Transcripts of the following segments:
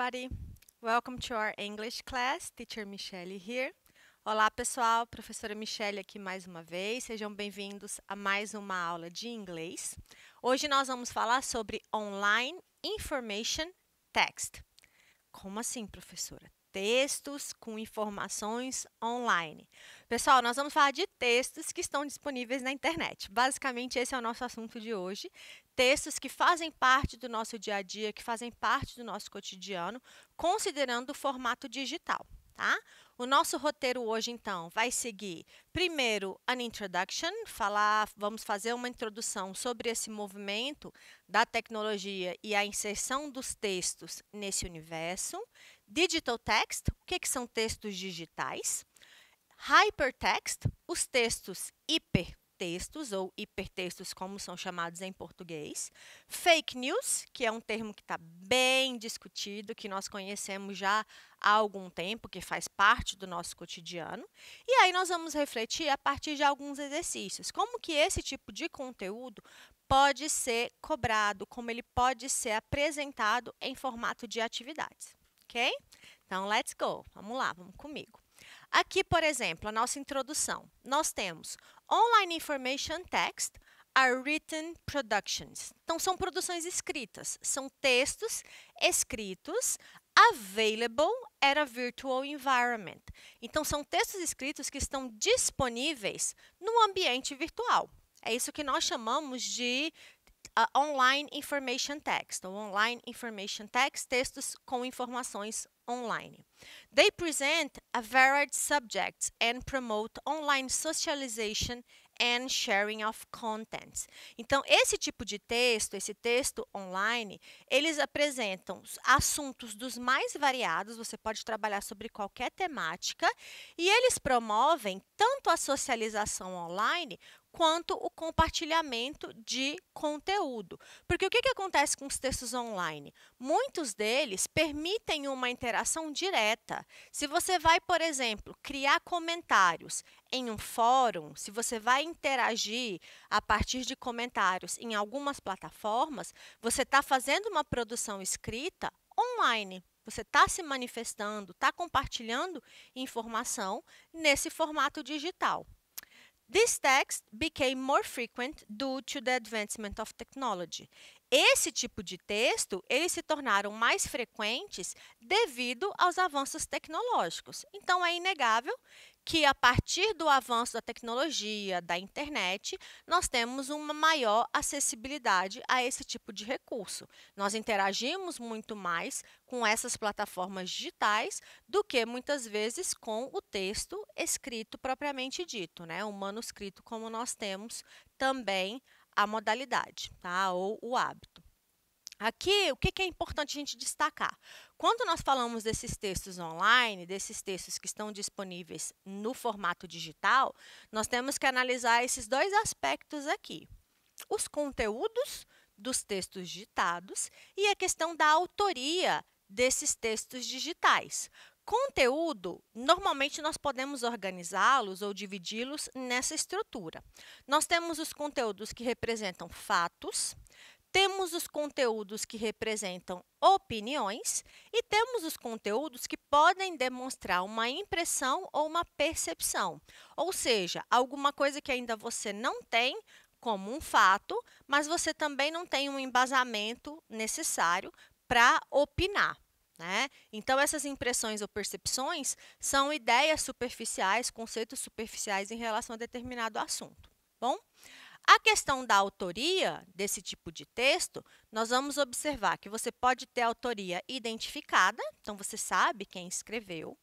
everybody. Welcome to our English class. Teacher Michelle here. Olá, pessoal. Professora Michelle aqui mais uma vez. Sejam bem-vindos a mais uma aula de inglês. Hoje nós vamos falar sobre Online Information Text. Como assim, professora? Textos com informações online. Pessoal, nós vamos falar de textos que estão disponíveis na internet. Basicamente, esse é o nosso assunto de hoje. Textos que fazem parte do nosso dia a dia, que fazem parte do nosso cotidiano, considerando o formato digital, tá? O nosso roteiro hoje, então, vai seguir primeiro an introduction, vamos fazer uma introdução sobre esse movimento da tecnologia e a inserção dos textos nesse universo. Digital text, o que são textos digitais? Hypertext, os textos hipertextos ou hipertextos, como são chamados em português. Fake news, que é um termo que está bem discutido, que nós conhecemos já há algum tempo, que faz parte do nosso cotidiano. E aí nós vamos refletir a partir de alguns exercícios. Como que esse tipo de conteúdo pode ser cobrado, como ele pode ser apresentado em formato de atividades, ok? Então, let's go. Vamos lá, vamos comigo. Aqui, por exemplo, a nossa introdução. Nós temos Online Information Text are written productions. Então, são produções escritas. São textos escritos available at a virtual environment. Então, são textos escritos que estão disponíveis no ambiente virtual. É isso que nós chamamos de Online Information Text, ou Online Information Text, textos com informações online. They present a varied subjects and promote online socialization and sharing of contents. Então, esse tipo de texto, esse texto online, eles apresentam assuntos dos mais variados, você pode trabalhar sobre qualquer temática, e eles promovem tanto a socialização online quanto o compartilhamento de conteúdo. Porque o que acontece com os textos online? Muitos deles permitem uma interação direta. Se você vai, por exemplo, criar comentários em um fórum, se você vai interagir a partir de comentários em algumas plataformas, você está fazendo uma produção escrita online. Você está se manifestando, está compartilhando informação nesse formato digital. This text became more frequent due to the advancement of technology. Esse tipo de texto, eles se tornaram mais frequentes devido aos avanços tecnológicos. Então, é inegável que, a partir do avanço da tecnologia, da internet, nós temos uma maior acessibilidade a esse tipo de recurso. Nós interagimos muito mais com essas plataformas digitais do que, muitas vezes, com o texto escrito propriamente dito, né? O manuscrito, como nós temos também a modalidade, tá? Ou o hábito. Aqui, o que é importante a gente destacar? Quando nós falamos desses textos online, desses textos que estão disponíveis no formato digital, nós temos que analisar esses dois aspectos aqui. Os conteúdos dos textos digitados e a questão da autoria desses textos digitais. Conteúdo, normalmente nós podemos organizá-los ou dividi-los nessa estrutura. Nós temos os conteúdos que representam fatos, temos os conteúdos que representam opiniões e temos os conteúdos que podem demonstrar uma impressão ou uma percepção. Ou seja, alguma coisa que ainda você não tem como um fato, mas você também não tem um embasamento necessário para opinar, né? Então, essas impressões ou percepções são ideias superficiais, conceitos superficiais em relação a determinado assunto. Bom? A questão da autoria desse tipo de texto, nós vamos observar que você pode ter autoria identificada, então você sabe quem escreveu,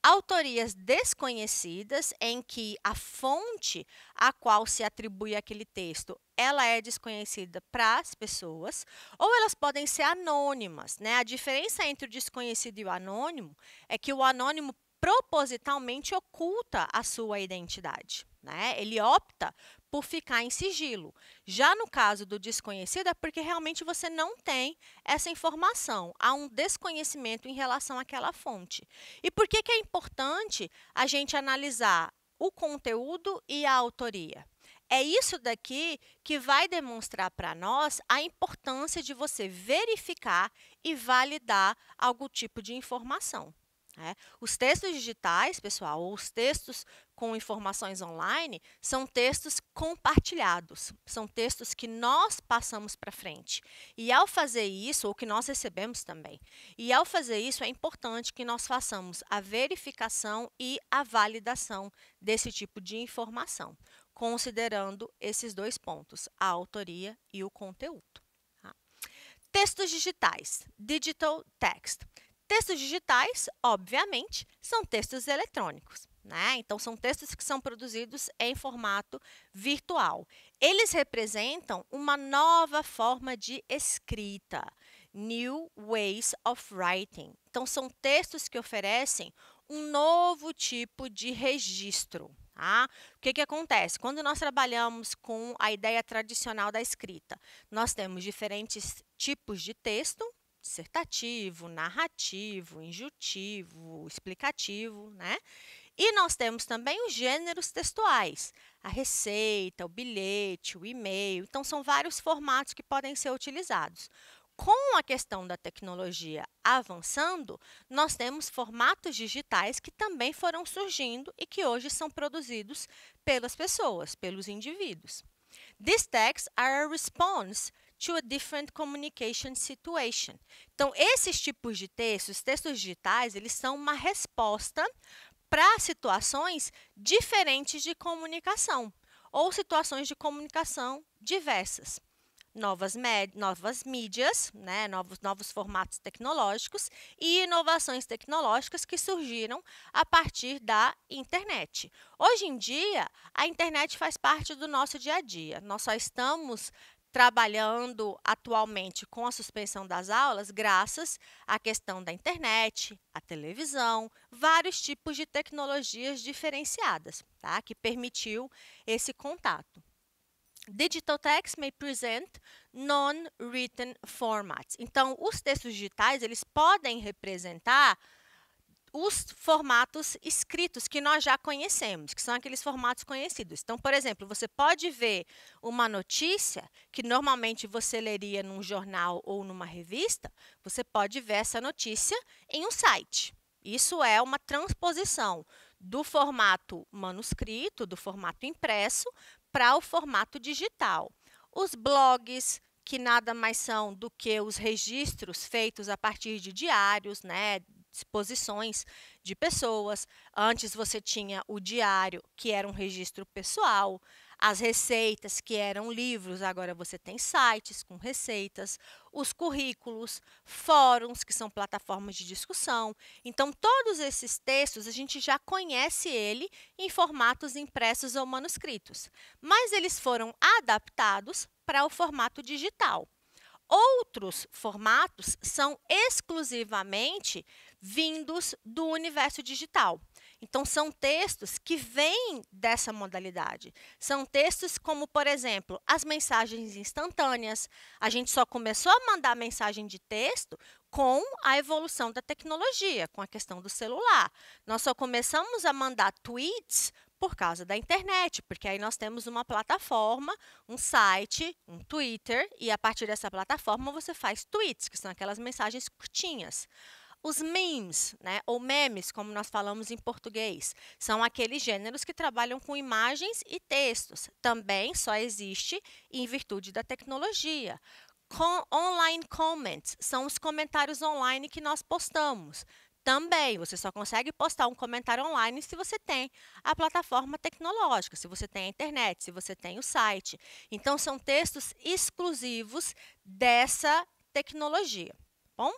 autorias desconhecidas, em que a fonte a qual se atribui aquele texto, ela é desconhecida para as pessoas, ou elas podem ser anônimas, né? A diferença entre o desconhecido e o anônimo é que o anônimo propositalmente oculta a sua identidade, né? Ele opta por ficar em sigilo. Já no caso do desconhecido, é porque realmente você não tem essa informação. Há um desconhecimento em relação àquela fonte. E por que é importante a gente analisar o conteúdo e a autoria? É isso daqui que vai demonstrar para nós a importância de você verificar e validar algum tipo de informação, né? Os textos digitais, pessoal, ou os textos com informações online, são textos compartilhados, são textos que nós passamos para frente. E ao fazer isso, ou que nós recebemos também, e ao fazer isso, é importante que nós façamos a verificação e a validação desse tipo de informação, considerando esses dois pontos, a autoria e o conteúdo. Tá? Textos digitais, digital text. Textos digitais, obviamente, são textos eletrônicos, né? Então, são textos que são produzidos em formato virtual. Eles representam uma nova forma de escrita, new ways of writing. Então, são textos que oferecem um novo tipo de registro. Tá? O que acontece? Quando nós trabalhamos com a ideia tradicional da escrita, nós temos diferentes tipos de texto, dissertativo, narrativo, injuntivo, explicativo, né? E nós temos também os gêneros textuais, a receita, o bilhete, o e-mail. Então, são vários formatos que podem ser utilizados. Com a questão da tecnologia avançando, nós temos formatos digitais que também foram surgindo e que hoje são produzidos pelas pessoas, pelos indivíduos. These texts are a response to a different communication situation. Então, esses tipos de textos, textos digitais, eles são uma resposta para situações diferentes de comunicação ou situações de comunicação diversas. Novas mídias, né, novos formatos tecnológicos e inovações tecnológicas que surgiram a partir da internet. Hoje em dia, a internet faz parte do nosso dia a dia. Nós só estamos trabalhando atualmente com a suspensão das aulas graças à questão da internet, a televisão, vários tipos de tecnologias diferenciadas, tá, que permitiu esse contato. Digital text may present non-written formats. Então, os textos digitais, eles podem representar os formatos escritos que nós já conhecemos, que são aqueles formatos conhecidos. Então, por exemplo, você pode ver uma notícia que normalmente você leria num jornal ou numa revista, você pode ver essa notícia em um site. Isso é uma transposição do formato manuscrito, do formato impresso, para o formato digital. Os blogs, que nada mais são do que os registros feitos a partir de diários, né, exposições de pessoas. Antes você tinha o diário, que era um registro pessoal, as receitas, que eram livros, agora você tem sites com receitas, os currículos, fóruns, que são plataformas de discussão. Então, todos esses textos, a gente já conhece ele em formatos impressos ou manuscritos, mas eles foram adaptados para o formato digital. Outros formatos são exclusivamente vindos do universo digital. Então, são textos que vêm dessa modalidade. São textos como, por exemplo, as mensagens instantâneas. A gente só começou a mandar mensagem de texto com a evolução da tecnologia, com a questão do celular. Nós só começamos a mandar tweets por causa da internet, porque aí nós temos uma plataforma, um site, um Twitter, e a partir dessa plataforma você faz tweets, que são aquelas mensagens curtinhas. Os memes, né, ou memes, como nós falamos em português, são aqueles gêneros que trabalham com imagens e textos. Também só existe em virtude da tecnologia. Online comments são os comentários online que nós postamos. Também, você só consegue postar um comentário online se você tem a plataforma tecnológica, se você tem a internet, se você tem o site. Então, são textos exclusivos dessa tecnologia, bom?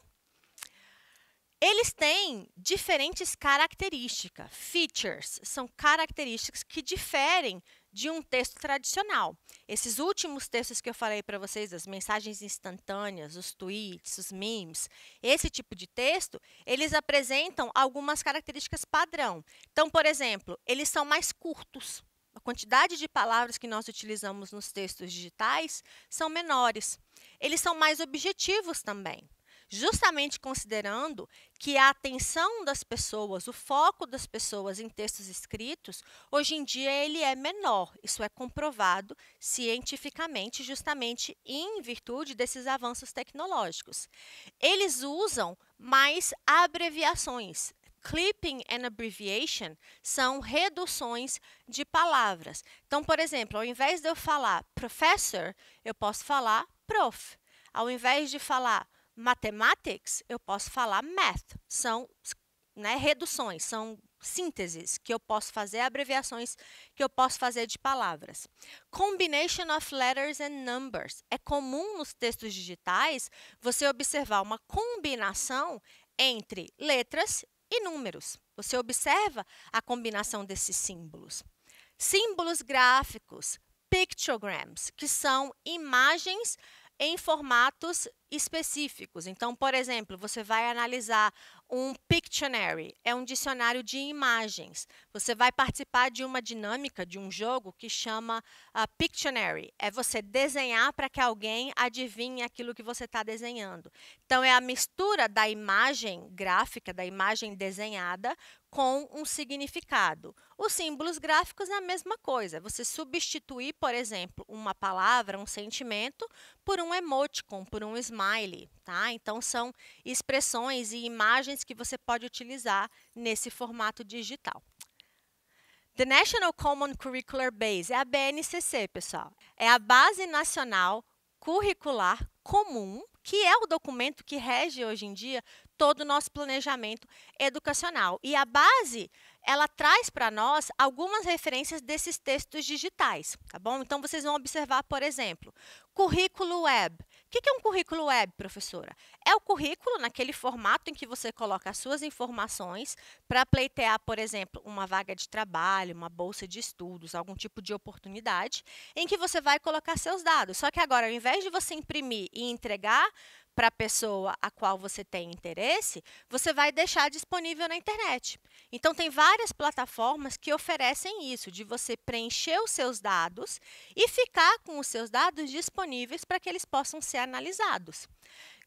Eles têm diferentes características, features, são características que diferem de um texto tradicional. Esses últimos textos que eu falei para vocês, as mensagens instantâneas, os tweets, os memes, esse tipo de texto, eles apresentam algumas características padrão. Então, por exemplo, eles são mais curtos. A quantidade de palavras que nós utilizamos nos textos digitais são menores. Eles são mais objetivos também. justamente considerando que a atenção das pessoas, o foco das pessoas em textos escritos, hoje em dia ele é menor. Isso é comprovado cientificamente, justamente em virtude desses avanços tecnológicos. Eles usam mais abreviações. Clipping and abbreviation são reduções de palavras. Então, por exemplo, ao invés de eu falar professor, eu posso falar prof. Ao invés de falar mathematics, eu posso falar math. São, reduções, são sínteses que eu posso fazer, abreviações que eu posso fazer de palavras. Combination of letters and numbers. É comum nos textos digitais você observar uma combinação entre letras e números. Você observa a combinação desses símbolos. Símbolos gráficos, pictograms, que são imagens em formatos específicos. Então, por exemplo, você vai analisar um Pictionary, é um dicionário de imagens. Você vai participar de uma dinâmica, de um jogo que chama Pictionary. É você desenhar para que alguém adivinhe aquilo que você está desenhando. Então, é a mistura da imagem gráfica, da imagem desenhada, com um significado. Os símbolos gráficos é a mesma coisa. Você substituir, por exemplo, uma palavra, um sentimento, por um emoticon, por um smiley, tá? Então, são expressões e imagens que você pode utilizar nesse formato digital. The National Common Curricular Base é a BNCC, pessoal. É a Base Nacional Curricular Comum, que é o documento que rege hoje em dia todo o nosso planejamento educacional. E a base, ela traz para nós algumas referências desses textos digitais, tá bom? Então, vocês vão observar, por exemplo, currículo web. O que é um currículo web, professora? É o currículo naquele formato em que você coloca as suas informações para pleitear, por exemplo, uma vaga de trabalho, uma bolsa de estudos, algum tipo de oportunidade, em que você vai colocar seus dados. Só que agora, ao invés de você imprimir e entregar para a pessoa a qual você tem interesse, você vai deixar disponível na internet. Então, tem várias plataformas que oferecem isso, de você preencher os seus dados e ficar com os seus dados disponíveis para que eles possam ser analisados.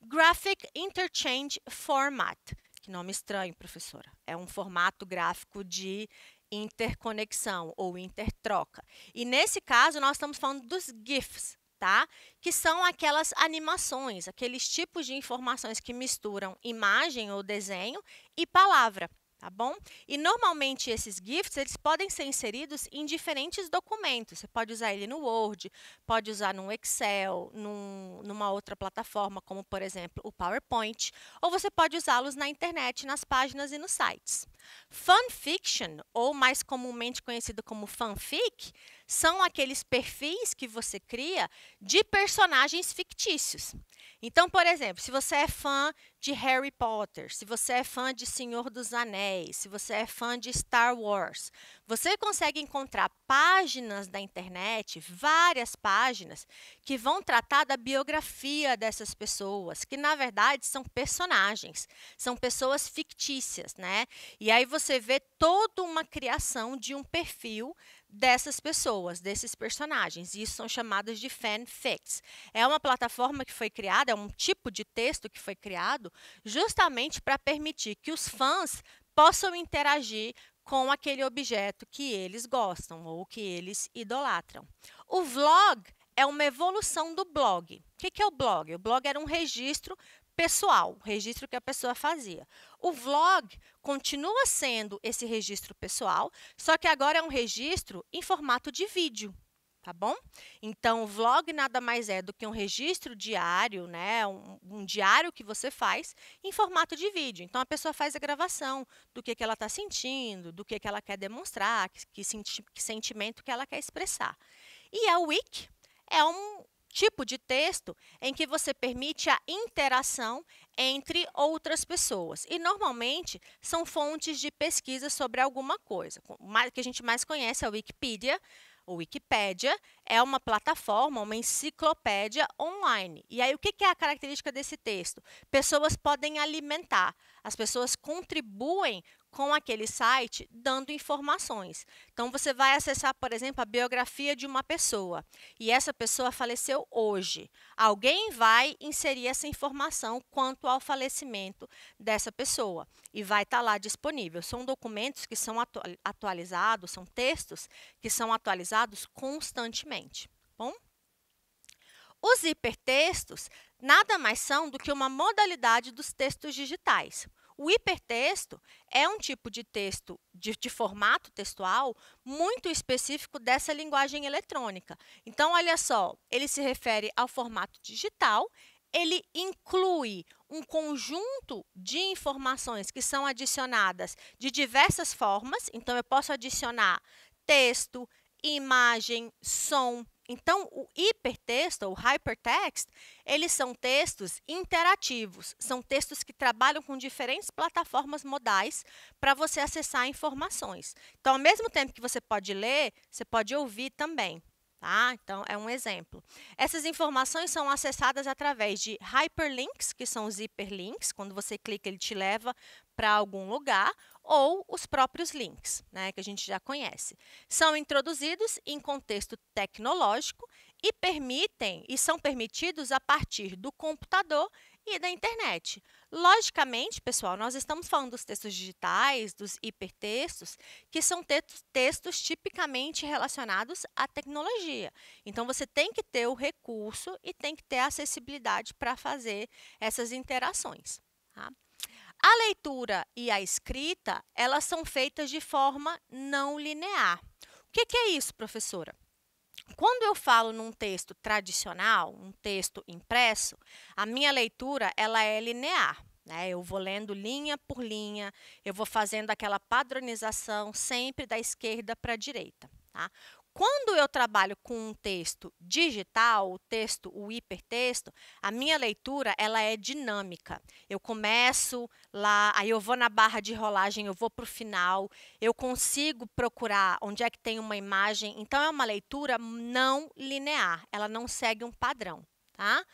Graphic Interchange Format. Que nome estranho, professora. É um formato gráfico de interconexão ou intertroca. E, nesse caso, nós estamos falando dos GIFs, tá? Que são aquelas animações, aqueles tipos de informações que misturam imagem ou desenho e palavra, tá bom? E normalmente esses GIFs, eles podem ser inseridos em diferentes documentos. Você pode usar ele no Word, pode usar no Excel, numa outra plataforma, como por exemplo o PowerPoint, ou você pode usá-los na internet, nas páginas e nos sites. Fanfiction, ou mais comumente conhecido como fanfic, são aqueles perfis que você cria de personagens fictícios. Então, por exemplo, se você é fã de Harry Potter, se você é fã de Senhor dos Anéis, se você é fã de Star Wars, você consegue encontrar páginas da internet, várias páginas, que vão tratar da biografia dessas pessoas, que na verdade são personagens, são pessoas fictícias, né? E aí você vê toda uma criação de um perfil dessas pessoas, desses personagens. Isso são chamadas de fanfics. É uma plataforma que foi criada, é um tipo de texto que foi criado justamente para permitir que os fãs possam interagir com aquele objeto que eles gostam ou que eles idolatram. O vlog é uma evolução do blog. O que é o blog? O blog era um registro pessoal, registro que a pessoa fazia. O vlog continua sendo esse registro pessoal, só que agora é um registro em formato de vídeo, tá bom? Então, o vlog nada mais é do que um registro diário, né? Um diário que você faz em formato de vídeo. Então, a pessoa faz a gravação do que ela está sentindo, do que ela quer demonstrar, que sentimento que ela quer expressar. E a wiki é um tipo de texto em que você permite a interação entre outras pessoas. E, normalmente, são fontes de pesquisa sobre alguma coisa. O que a gente mais conhece é a Wikipedia. O Wikipédia é uma plataforma, uma enciclopédia online. E aí, o que é a característica desse texto? Pessoas podem alimentar, as pessoas contribuem com aquele site dando informações. Então, você vai acessar, por exemplo, a biografia de uma pessoa e essa pessoa faleceu hoje. Alguém vai inserir essa informação quanto ao falecimento dessa pessoa e vai estar lá disponível. São documentos que são atualizados, são textos que são atualizados constantemente. Bom? Os hipertextos nada mais são do que uma modalidade dos textos digitais. O hipertexto é um tipo de texto de formato textual muito específico dessa linguagem eletrônica. Então, olha só, ele se refere ao formato digital, ele inclui um conjunto de informações que são adicionadas de diversas formas. Então, eu posso adicionar texto, imagem, som. Então, o hipertexto, ou hypertext, eles são textos interativos, são textos que trabalham com diferentes plataformas modais para você acessar informações. Então, ao mesmo tempo que você pode ler, você pode ouvir também. Tá? Então, é um exemplo. Essas informações são acessadas através de hyperlinks, que são os hiperlinks. Quando você clica, ele te leva para algum lugar, ou os próprios links, né, que a gente já conhece. São introduzidos em contexto tecnológico e são permitidos a partir do computador e da internet. Logicamente, pessoal, nós estamos falando dos textos digitais, dos hipertextos, que são textos tipicamente relacionados à tecnologia. Então, você tem que ter o recurso e tem que ter a acessibilidade para fazer essas interações. Tá? A leitura e a escrita, elas são feitas de forma não linear. O que é isso, professora? Quando eu falo num texto tradicional, um texto impresso, a minha leitura ela é linear. Né? Eu vou lendo linha por linha, eu vou fazendo aquela padronização sempre da esquerda para a direita. Tá? Quando eu trabalho com um texto digital, o hipertexto, a minha leitura ela é dinâmica. Eu começo lá, aí eu vou na barra de rolagem, eu vou para o final, eu consigo procurar onde é que tem uma imagem. Então, é uma leitura não linear, ela não segue um padrão. Tá?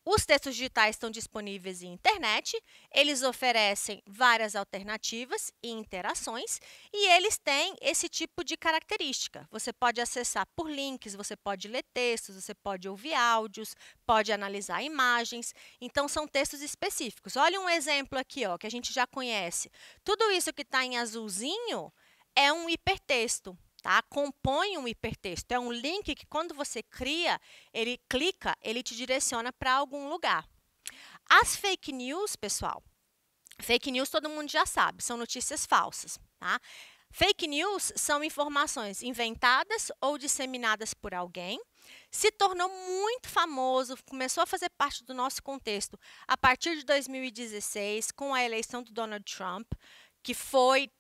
Os textos digitais estão disponíveis em internet, eles oferecem várias alternativas e interações e eles têm esse tipo de característica. Você pode acessar por links, você pode ler textos, você pode ouvir áudios, pode analisar imagens. Então, são textos específicos. Olha um exemplo aqui, ó, que a gente já conhece. Tudo isso que está em azulzinho é um hipertexto. Tá? Compõe um hipertexto. É um link que, quando você clica, ele te direciona para algum lugar. As fake news, pessoal, fake news todo mundo já sabe, são notícias falsas. Tá? Fake news são informações inventadas ou disseminadas por alguém, se tornou muito famoso, começou a fazer parte do nosso contexto a partir de 2016, com a eleição do Donald Trump, que foi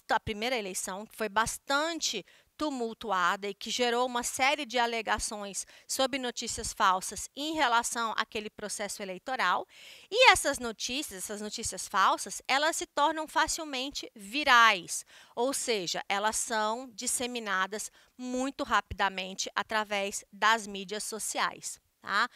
a primeira eleição, que foi bastante tumultuada e que gerou uma série de alegações sobre notícias falsas em relação àquele processo eleitoral. E essas notícias falsas, elas se tornam facilmente virais, ou seja, elas são disseminadas muito rapidamente através das mídias sociais. Tá?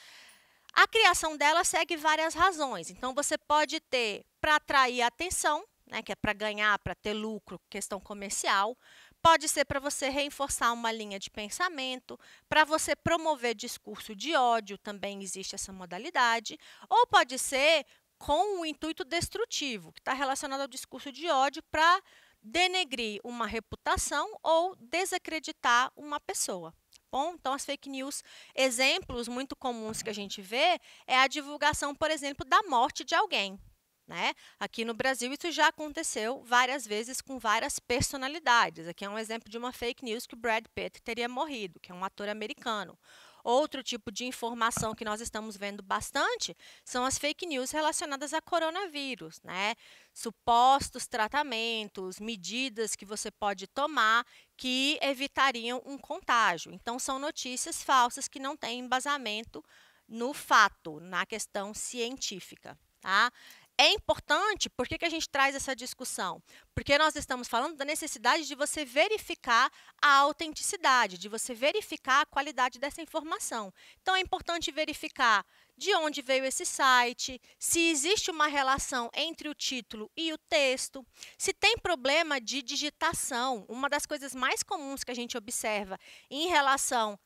A criação dela segue várias razões. Então, você pode ter para atrair a atenção, né, que é para ganhar, para ter lucro, questão comercial. Pode ser para você reforçar uma linha de pensamento, para você promover discurso de ódio, também existe essa modalidade. Ou pode ser com o intuito destrutivo, que está relacionado ao discurso de ódio para denegrir uma reputação ou desacreditar uma pessoa. Bom, então, as fake news, exemplos muito comuns que a gente vê é a divulgação, por exemplo, da morte de alguém. Né? Aqui no Brasil, isso já aconteceu várias vezes com várias personalidades. Aqui é um exemplo de uma fake news que o Brad Pitt teria morrido, que é um ator americano. Outro tipo de informação que nós estamos vendo bastante são as fake news relacionadas a coronavírus, né? Supostos tratamentos, medidas que você pode tomar que evitariam um contágio. Então, são notícias falsas que não têm embasamento no fato, na questão científica. Tá? É importante, por que a gente traz essa discussão? Porque nós estamos falando da necessidade de você verificar a autenticidade, de você verificar a qualidade dessa informação. Então, é importante verificar de onde veio esse site, se existe uma relação entre o título e o texto, se tem problema de digitação. Uma das coisas mais comuns que a gente observa em relação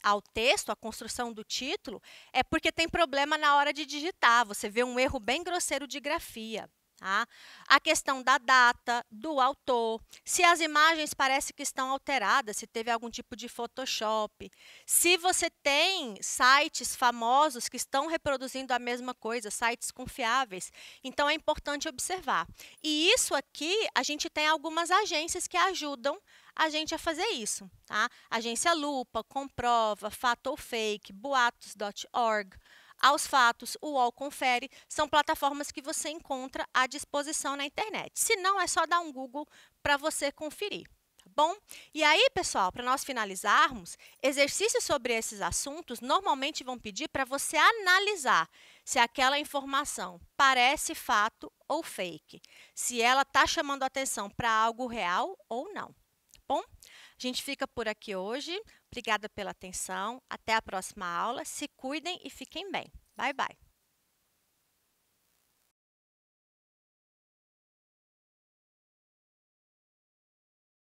ao texto, à construção do título, é porque tem problema na hora de digitar. Você vê um erro bem grosseiro de grafia. Tá? A questão da data, do autor, se as imagens parecem que estão alteradas, se teve algum tipo de Photoshop, se você tem sites famosos que estão reproduzindo a mesma coisa, sites confiáveis, então é importante observar. E isso aqui, a gente tem algumas agências que ajudam a gente a fazer isso, tá? Agência Lupa, Comprova, Fato ou Fake, Boatos.org, Aos Fatos, o UOL Confere, são plataformas que você encontra à disposição na internet. Se não, é só dar um Google para você conferir. Tá bom? E aí, pessoal, para nós finalizarmos, exercícios sobre esses assuntos normalmente vão pedir para você analisar se aquela informação parece fato ou fake, se ela está chamando atenção para algo real ou não. Bom, a gente fica por aqui hoje. Obrigada pela atenção. Até a próxima aula. Se cuidem e fiquem bem. Bye, bye.